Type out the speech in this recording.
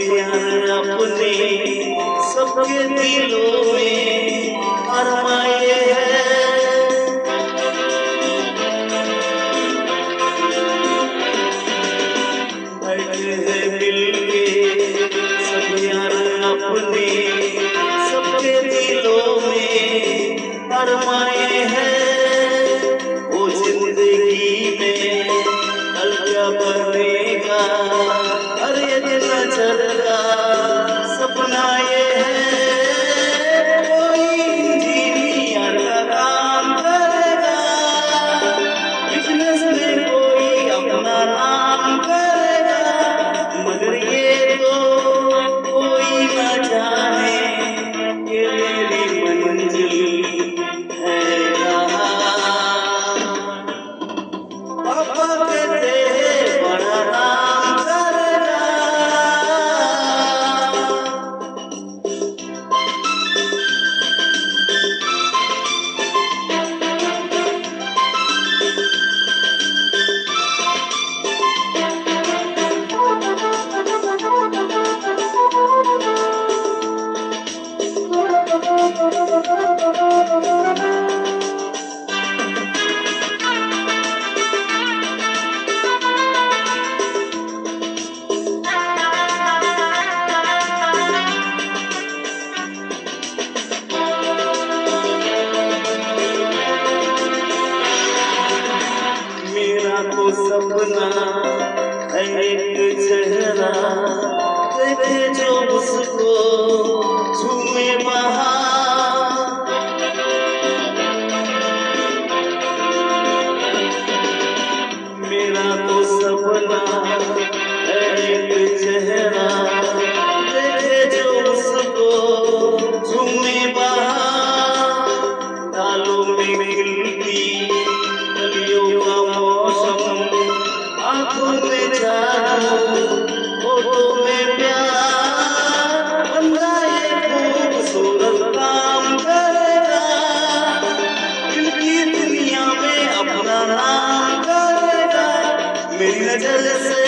प्यार अपने सबके दिलों में अरमाए है। बैठे हैं मिलके सब यार अपने सबके दिलों में अरमाए हैं। वो जिंदगी में कल क्या बनेगा, अरे दिन चलता सपना ये है। कोई इंजीनियर का काम करेगा, बिजनेस में कोई अपना नाम करेगा, मगर ये तो कोई ना जाने कि मेरी मंजिल है कहाँ। पापा कहते हैं बड़ा नाम करेगा। मेरा तो सपना है एक चेहरा देखे जो उसको झूमे बहार। मेरा तो सपना है एक चेहरा देखे जो उसको झूमे बहार। तालों में खिलती कलियों का मौसम, आंखों में जादू, होठों में प्यार, बंदा ये खूबसूरत काम करेगा, दिल की दुनिया में अपना नाम करेगा। मेरी नजर से